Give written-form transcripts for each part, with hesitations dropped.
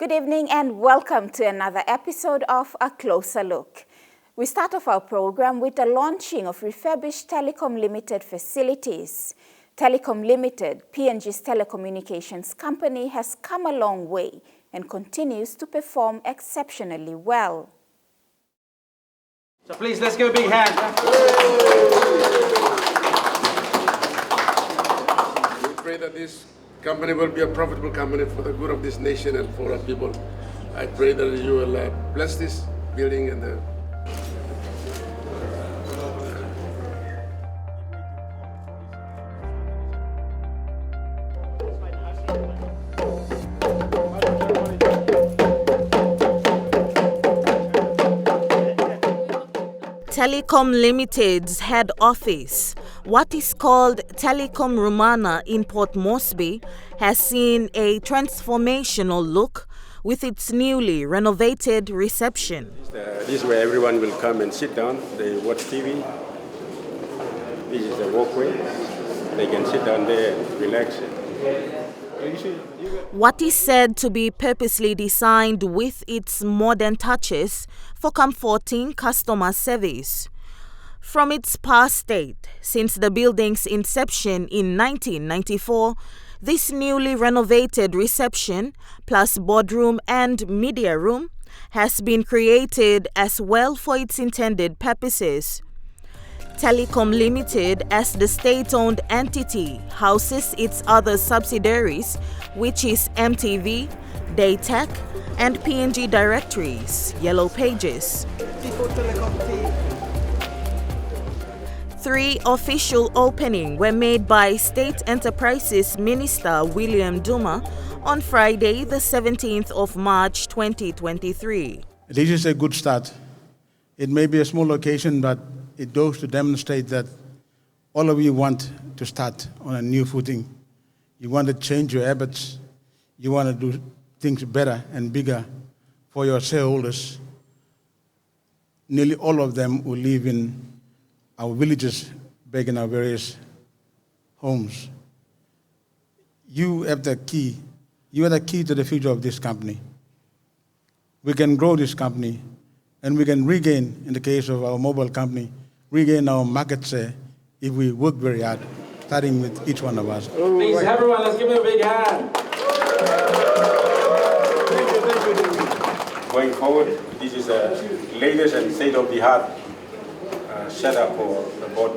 Good evening and welcome to another episode of A Closer Look. We start off our program with the launching of refurbished Telecom Limited facilities. Telecom Limited, PNG's telecommunications company, has come a long way and continues to perform exceptionally well. So please, let's give a big hand. We pray that this company will be a profitable company for the good of this nation and for our people. I pray that you will bless this building and the Telecom Limited's head office, what is called Telecom Romana in Port Moresby, has seen a transformational look with its newly renovated reception. This is where everyone will come and sit down. They watch TV. This is the walkway. They can sit down there and relax. What is said to be purposely designed with its modern touches for comforting customer service. From its past state, since the building's inception in 1994, this newly renovated reception, plus boardroom and media room, has been created as well for its intended purposes. Telecom Limited, as the state-owned entity, houses its other subsidiaries, which is EMTV, Daytech, and PNG Directories, Yellow Pages. 3 official openings were made by State Enterprises Minister William Duma on Friday, the 17th of March 2023. This is a good start. It may be a small location, but it goes to demonstrate that all of you want to start on a new footing. You want to change your habits. You want to do things better and bigger for your shareholders. Nearly all of them will live in our villages, back in our various homes. You have the key. You are the key to the future of this company. We can grow this company, and we can regain, in the case of our mobile company, regain our market share if we work very hard, starting with each one of us. Please, everyone, let's give him a big hand. Going forward, this is the latest and state-of-the-art setup for the board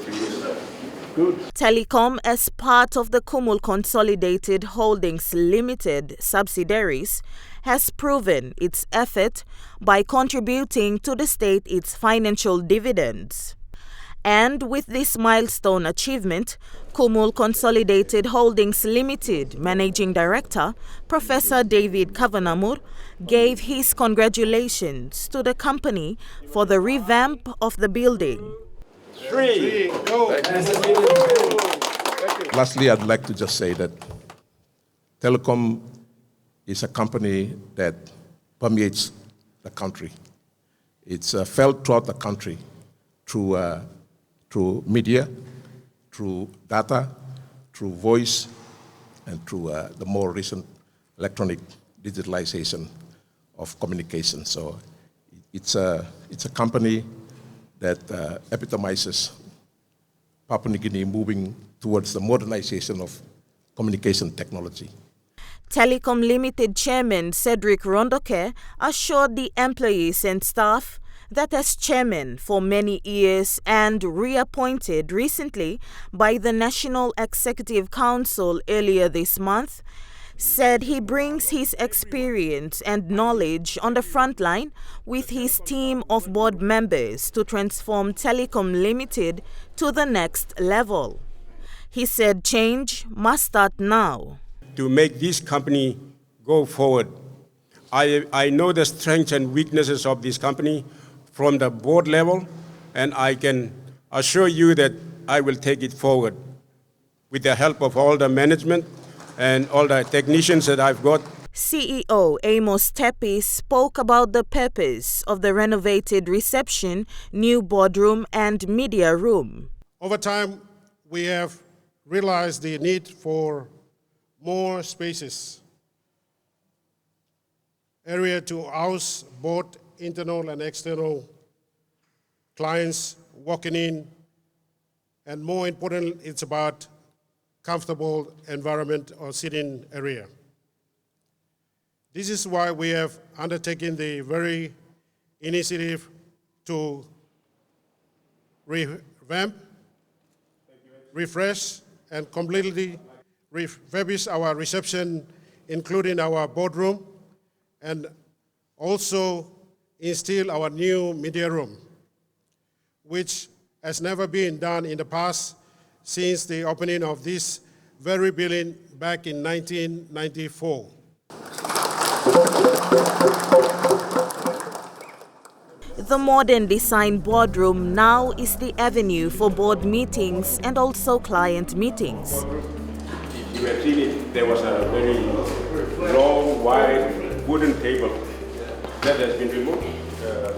to use. Good. Telecom, as part of the Kumul Consolidated Holdings Limited subsidiaries, has proven its effort by contributing to the state its financial dividends. And with this milestone achievement, Kumul Consolidated Holdings Limited Managing Director, Professor David Kavanamur, gave his congratulations to the company for the revamp of the building. 3, go! Lastly, I'd like to just say that Telecom is a company that permeates the country. It's felt throughout the country through media, through data, through voice, and through the more recent electronic digitalization of communication. So it's a company that epitomizes Papua New Guinea moving towards the modernization of communication technology. Telecom Limited Chairman Cedric Rondoke assured the employees and staff that as chairman for many years and reappointed recently by the National Executive Council earlier this month, said he brings his experience and knowledge on the front line with his team of board members to transform Telecom Limited to the next level. He said change must start now. To make this company go forward, I know the strengths and weaknesses of this company from the board level, and I can assure you that I will take it forward with the help of all the management and all the technicians that I've got. CEO Amos Tepi spoke about the purpose of the renovated reception, new boardroom and media room. Over time, we have realized the need for more spaces area to house both internal and external clients walking in, and more important, it's about comfortable environment or sitting area. This is why we have undertaken the very initiative to revamp, refresh, and completely refurbish our reception, including our boardroom, and also instill our new media room, which has never been done in the past since the opening of this very building back in 1994. The modern design boardroom now is the avenue for board meetings and also client meetings. You have seen it, there was a very long, wide wooden table that has been removed.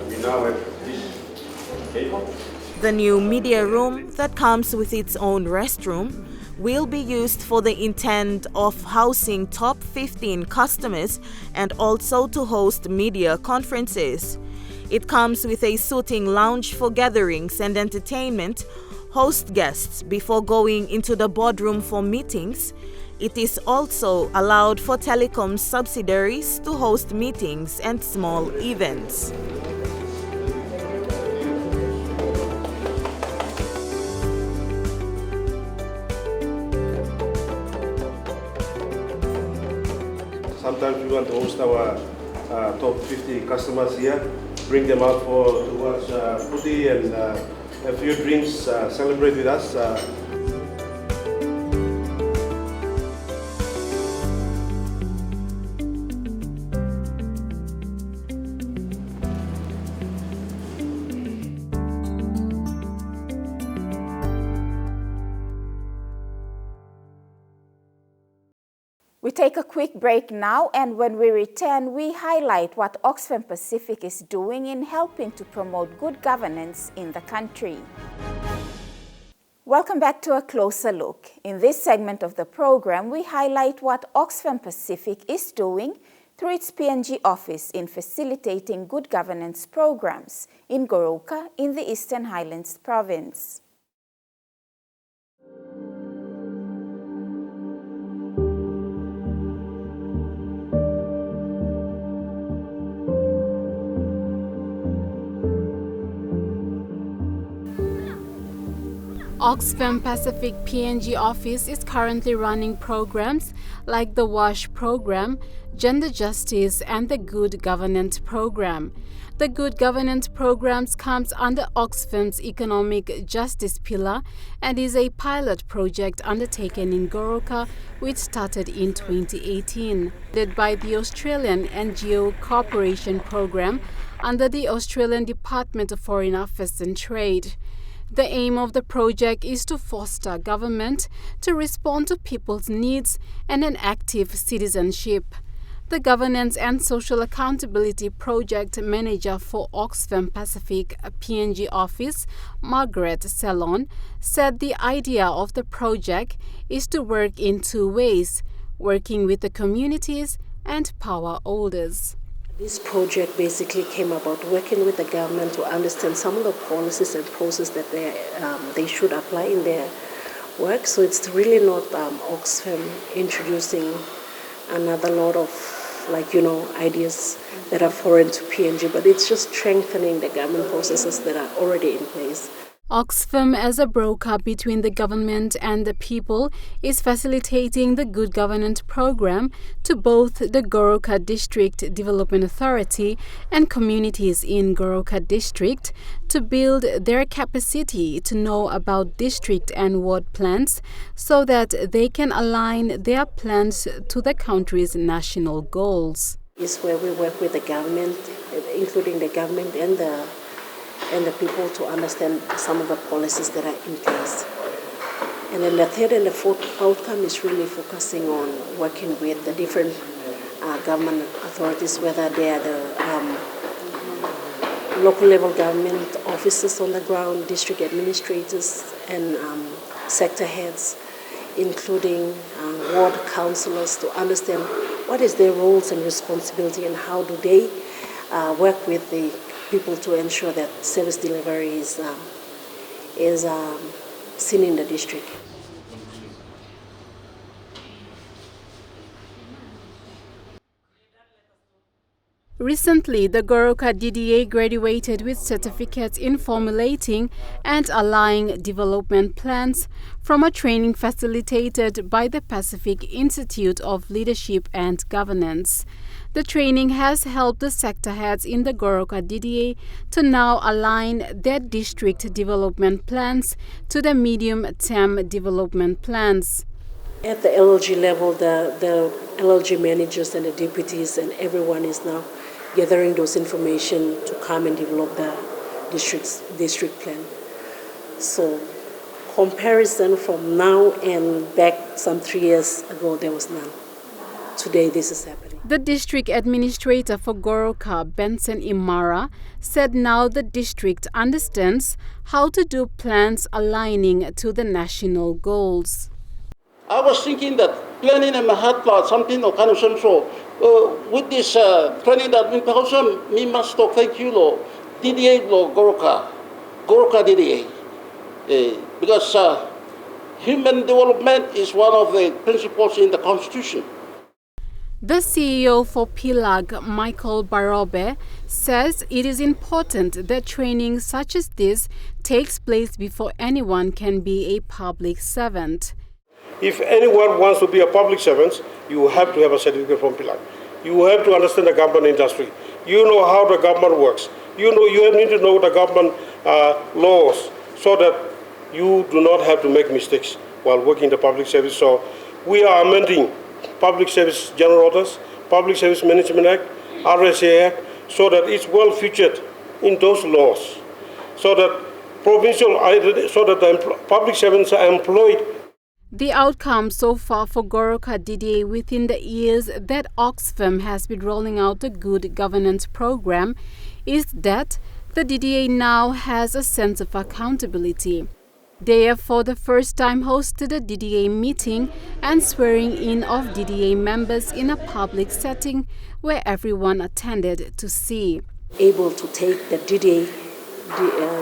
We now have this table. The new media room that comes with its own restroom will be used for the intent of housing top 15 customers and also to host media conferences. It comes with a sitting lounge for gatherings and entertainment, host guests before going into the boardroom for meetings. It is also allowed for telecom subsidiaries to host meetings and small events. Sometimes we want to host our top 50 customers here, bring them out to watch footy and a few drinks, celebrate with us. We take a quick break now, and when we return, we highlight what Oxfam Pacific is doing in helping to promote good governance in the country. Welcome back to A Closer Look. In this segment of the program, we highlight what Oxfam Pacific is doing through its PNG office in facilitating good governance programs in Goroka in the Eastern Highlands province. Oxfam Pacific PNG office is currently running programs like the WASH program, Gender Justice, and the Good Governance program. The Good Governance programs comes under Oxfam's Economic Justice pillar and is a pilot project undertaken in Goroka, which started in 2018, led by the Australian NGO Cooperation Program under the Australian Department of Foreign Affairs and Trade. The aim of the project is to foster government to respond to people's needs and an active citizenship. The Governance and Social Accountability Project Manager for Oxfam Pacific PNG office, Margaret Salon, said the idea of the project is to work in two ways, working with the communities and power holders. This project basically came about working with the government to understand some of the policies and processes that they should apply in their work. So it's really not Oxfam introducing another lot of ideas that are foreign to PNG, but it's just strengthening the government processes that are already in place. Oxfam, as a broker between the government and the people, is facilitating the Good Governance program to both the Goroka District Development Authority and communities in Goroka District to build their capacity to know about district and ward plans so that they can align their plans to the country's national goals. It's where we work with the government, including the government and the people, to understand some of the policies that are in place. And then the third and the fourth outcome is really focusing on working with the different government authorities, whether they are the local level government officers on the ground, district administrators, and sector heads, including ward councillors, to understand what is their roles and responsibility, and how do they work with the people to ensure that service delivery is seen in the district. Recently, the Goroka DDA graduated with certificates in formulating and aligning development plans from a training facilitated by the Pacific Institute of Leadership and Governance. The training has helped the sector heads in the Goroka DDA to now align their district development plans to the medium-term development plans. At the LLG level, the LLG managers and the deputies and everyone is now gathering those information to come and develop the district plan. So comparison from now and back some 3 years ago, there was none. Today this is happening. The district administrator for Goroka, Benson Imara, said now the district understands how to do plans aligning to the national goals. I was thinking that planning in my heart was something of kind of central. With this training that we person, we must talk thank you, Lord. DDA, Lord, Goroka DDA. Because human development is one of the principles in the Constitution. The CEO for PILAG, Michael Barobe, says it is important that training such as this takes place before anyone can be a public servant. If anyone wants to be a public servant, you have to have a certificate from PILAG. You have to understand the government industry. You know how the government works. You need to know the government laws so that you do not have to make mistakes while working in the public service. So we are amending Public Service General Orders, Public Service Management Act, RSA Act, so that it's well featured in those laws, so that the public servants are employed. The outcome so far for Goroka DDA within the years that Oxfam has been rolling out the Good Governance program is that the DDA now has a sense of accountability. They have for the first time hosted a DDA meeting and swearing in of DDA members in a public setting where everyone attended to see. Able to take the DDA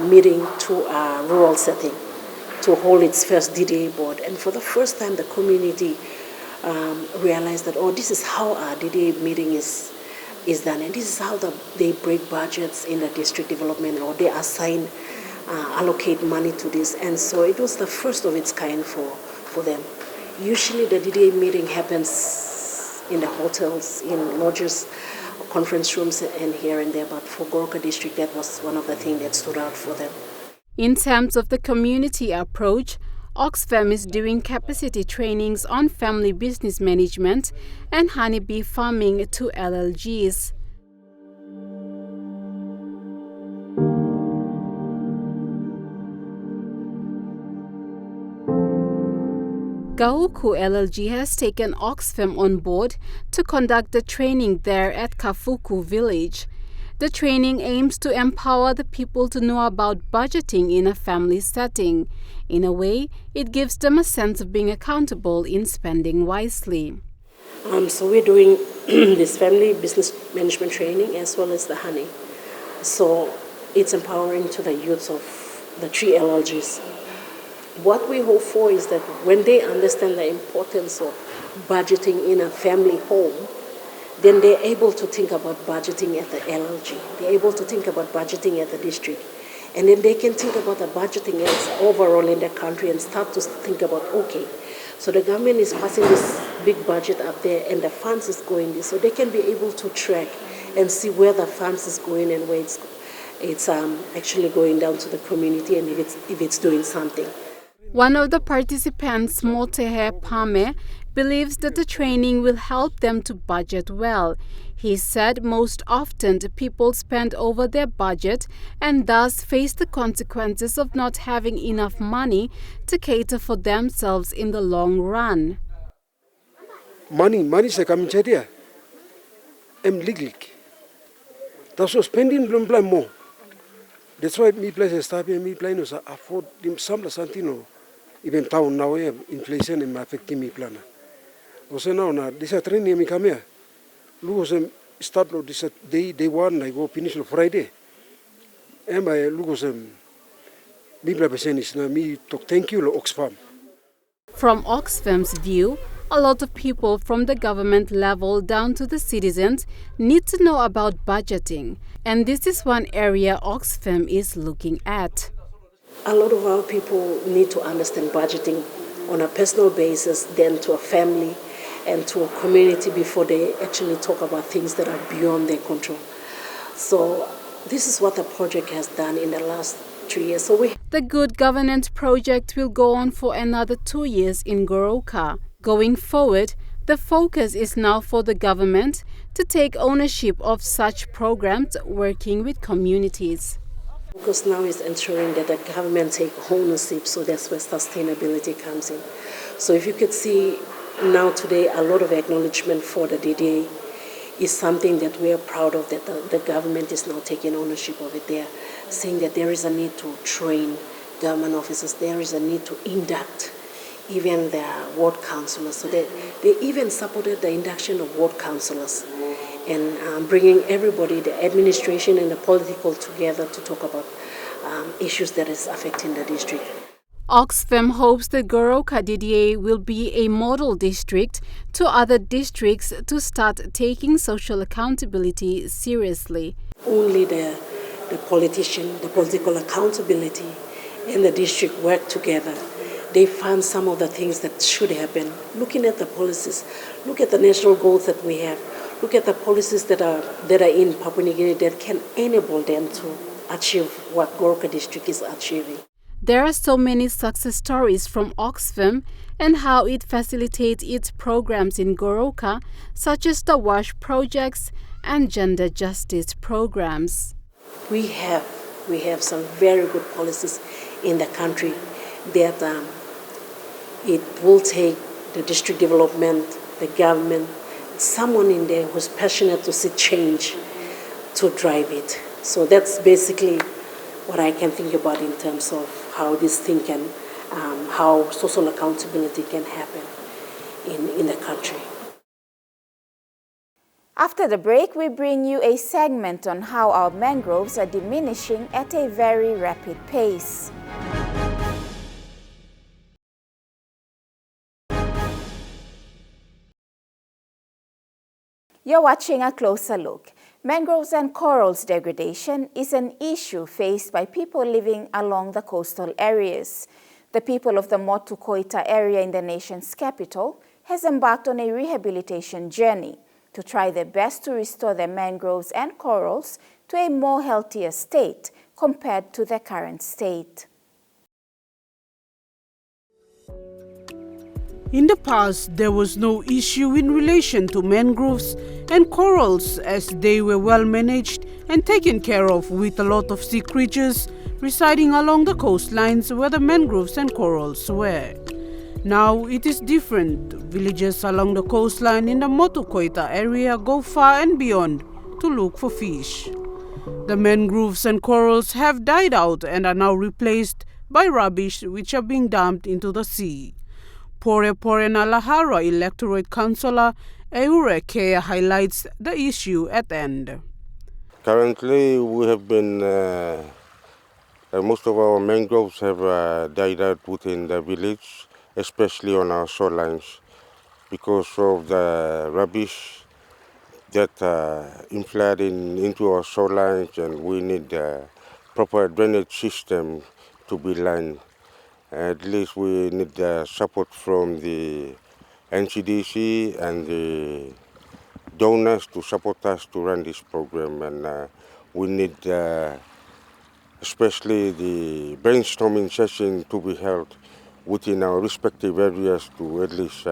meeting to a rural setting to hold its first DDA board. And for the first time, the community realized that, oh, this is how our DDA meeting is done. And this is how they break budgets in the district development, or they assign allocate money to this. And so it was the first of its kind for them. Usually the DDA meeting happens in the hotels, in lodges, conference rooms, and here and there. But for Goroka district, that was one of the things that stood out for them. In terms of the community approach, Oxfam is doing capacity trainings on family business management and honeybee farming to LLGs. Gauku LLG has taken Oxfam on board to conduct the training there at Kafuku village. The training aims to empower the people to know about budgeting in a family setting. In a way, it gives them a sense of being accountable in spending wisely. So we're doing this family business management training as well as the honey. So it's empowering to the youths of the 3 LLGs. What we hope for is that when they understand the importance of budgeting in a family home, then they're able to think about budgeting at the LLG. They're able to think about budgeting at the district. And then they can think about the budgeting as overall in the country and start to think about, okay, so the government is passing this big budget up there and the funds is going this. So they can be able to track and see where the funds is going and where it's actually going down to the community and if it's doing something. One of the participants, Motehe Pame, believes that the training will help them to budget well. He said most often people spend over their budget and thus face the consequences of not having enough money to cater for themselves in the long run. Money se kamchedia. Liglik. That's so spending blum more. That's why me place stop here, me plan is afford them some santino. Even town now inflation in affecting me plan. Also now this training me come here. Lugosem start no this day one I go finish on Friday. Am I Lugosem me is na me talk thank you lo Oxfam. From Oxfam's view, a lot of people from the government level down to the citizens need to know about budgeting, and this is one area Oxfam is looking at. A lot of our people need to understand budgeting on a personal basis, then to a family and to a community before they actually talk about things that are beyond their control. So this is what the project has done in the last 3 years. The Good Governance project will go on for another 2 years in Goroka. Going forward, the focus is now for the government to take ownership of such programs working with communities. Focus now is ensuring that the government take ownership, so that's where sustainability comes in. So if you could see now today a lot of acknowledgement for the DDA is something that we are proud of, that the government is now taking ownership of it. They are saying that there is a need to train government officers, there is a need to induct even the ward councillors. So they even supported the induction of ward councillors and bringing everybody, the administration and the political together to talk about issues that is affecting the district. Oxfam hopes that Goroka DDA will be a model district to other districts to start taking social accountability seriously. Only the politician, the political accountability and the district work together. They fund some of the things that should happen. Looking at the policies, look at the national goals that we have, look at the policies that are in Papua New Guinea that can enable them to achieve what Goroka district is achieving. There are so many success stories from Oxfam and how it facilitates its programs in Goroka, such as the WASH projects and gender justice programs. We have some very good policies in the country that it will take the district development, the government, someone in there who's passionate to see change to drive it. So that's basically what I can think about in terms of how this thing can, how social accountability can happen in the country. After the break, we bring you a segment on how our mangroves are diminishing at a very rapid pace. You're watching A Closer Look. Mangroves and corals degradation is an issue faced by people living along the coastal areas. The people of the Motu-Koita area in the nation's capital has embarked on a rehabilitation journey to try their best to restore their mangroves and corals to a more healthier state compared to their current state. In the past, there was no issue in relation to mangroves and corals as they were well managed and taken care of, with a lot of sea creatures residing along the coastlines where the mangroves and corals were. Now it is different. Villagers along the coastline in the Motu-Koita area go far and beyond to look for fish. The mangroves and corals have died out and are now replaced by rubbish which are being dumped into the sea. Pore Nalahara Electorate Councillor Eure Kea highlights the issue at end. Currently, we have been, most of our mangroves have died out within the village, especially on our shorelines, because of the rubbish that inflooding into our shorelines, and we need a proper drainage system to be lined. At least we need the support from the NCDC and the donors to support us to run this program, and we need especially the brainstorming session to be held within our respective areas to at least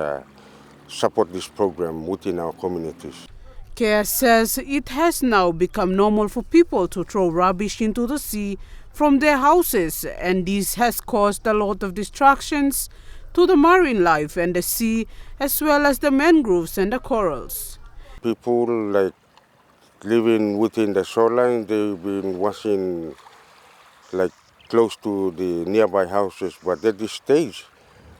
support this program within our communities. Kea says it has now become normal for people to throw rubbish into the sea from their houses, and this has caused a lot of distractions to the marine life and the sea, as well as the mangroves and the corals. People like living within the shoreline, they've been washing like close to the nearby houses, but at this stage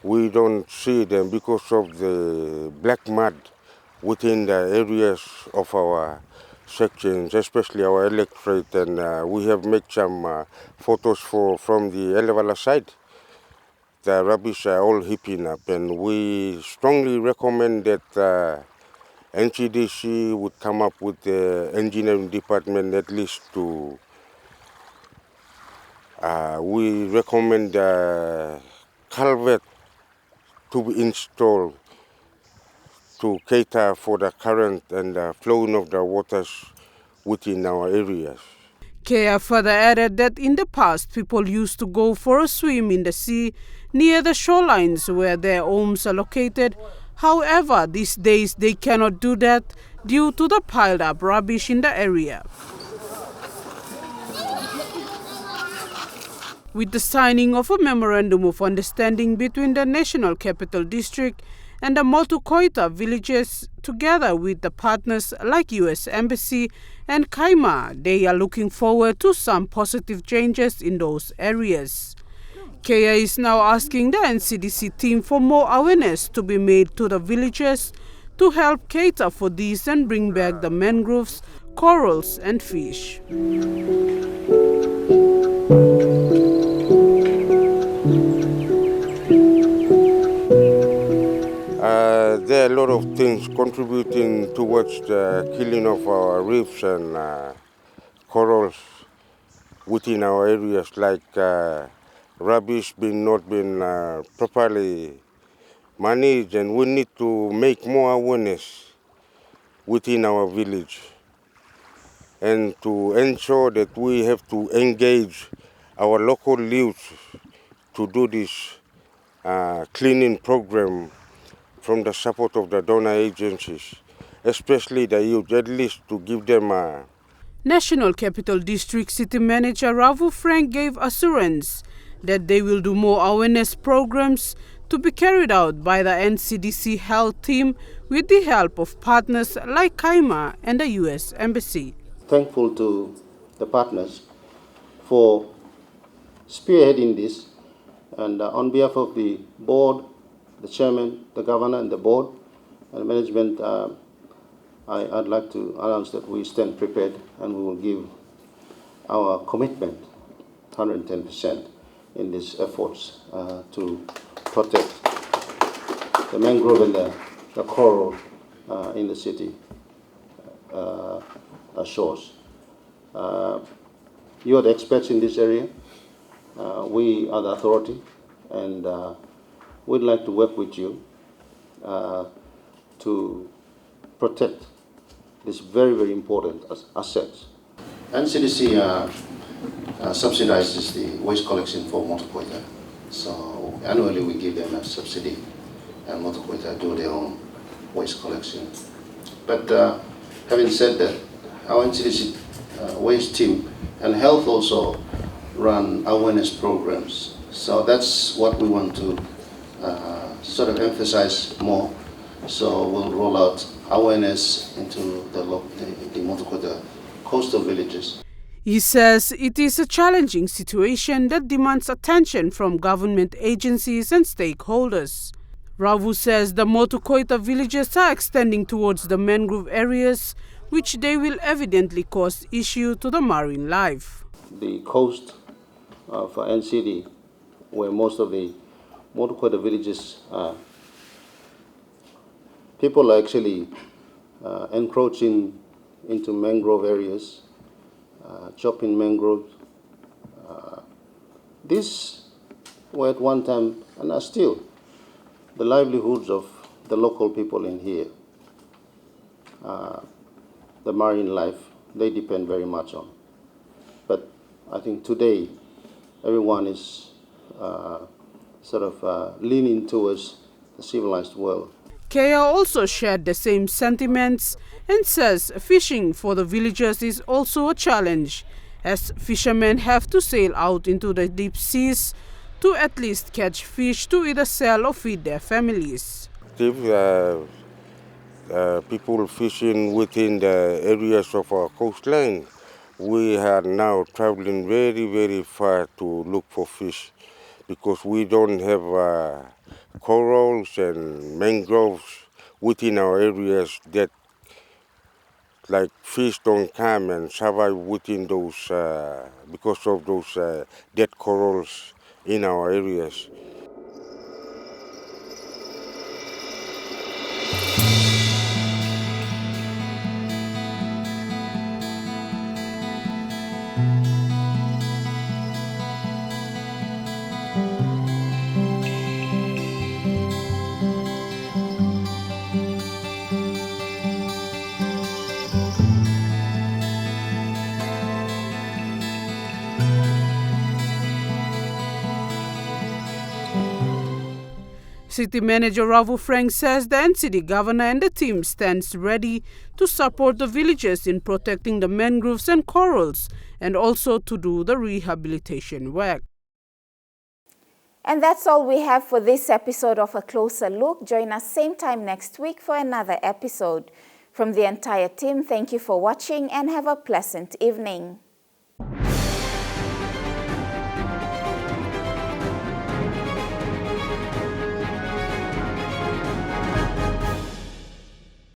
we don't see them because of the black mud within the areas of our sections, especially our electorate, and we have made some photos from the Elevala side. The rubbish are all heaping up, and we strongly recommend that NCDC would come up with the engineering department at least to, we recommend culvert to be installed to cater for the current and the flowing of the waters within our areas. Kea further added that in the past, people used to go for a swim in the sea near the shorelines where their homes are located. However, these days they cannot do that due to the piled up rubbish in the area. With the signing of a memorandum of understanding between the National Capital District and the Motukoita villages, together with the partners like US Embassy and Kaima, they are looking forward to some positive changes in those areas. Kea is now asking the NCDC team for more awareness to be made to the villagers to help cater for these and bring back the mangroves, corals and fish. There are a lot of things contributing towards the killing of our reefs and corals within our areas, like rubbish not being properly managed, and we need to make more awareness within our village and to ensure that we have to engage our local youth to do this cleaning program from the support of the donor agencies, especially the youth, at least to give them a... National Capital District City Manager Ravu Frank gave assurance that they will do more awareness programs to be carried out by the NCDC health team with the help of partners like Kaima and the US Embassy. Thankful to the partners for spearheading this, and on behalf of the board, the chairman, the governor and the board and management, I'd like to announce that we stand prepared and we will give our commitment 110% in these efforts to protect the mangrove and the coral in the city shores. You are the experts in this area. We are the authority, and we'd like to work with you to protect this very, very important assets. NCDC subsidizes the waste collection for Motukoita. So annually we give them a subsidy, and Motukoita do their own waste collection. But having said that, our NCDC waste team and health also run awareness programs. So that's what we want to sort of emphasize more. So we'll roll out awareness into the Motukoita coastal villages. He says it is a challenging situation that demands attention from government agencies and stakeholders. Ravu says the Motukoita villages are extending towards the mangrove areas, which they will evidently cause issue to the marine life. The coast of NCD, where most of the Motukoita villages are, people are actually encroaching into mangrove areas, chopping mangroves. These were at one time and are still the livelihoods of the local people in here. The marine life they depend very much on. But I think today everyone is sort of leaning towards the civilized world. Kea also shared the same sentiments and says fishing for the villagers is also a challenge, as fishermen have to sail out into the deep seas to at least catch fish to either sell or feed their families. If people fishing within the areas of our coastline, we are now traveling very, very far to look for fish, because we don't have corals and mangroves within our areas that like fish don't come and survive within those because of those dead corals in our areas. City Manager Ravu Frank says the NCD governor and the team stands ready to support the villagers in protecting the mangroves and corals and also to do the rehabilitation work. And that's all we have for this episode of A Closer Look. Join us same time next week for another episode. From the entire team, thank you for watching and have a pleasant evening.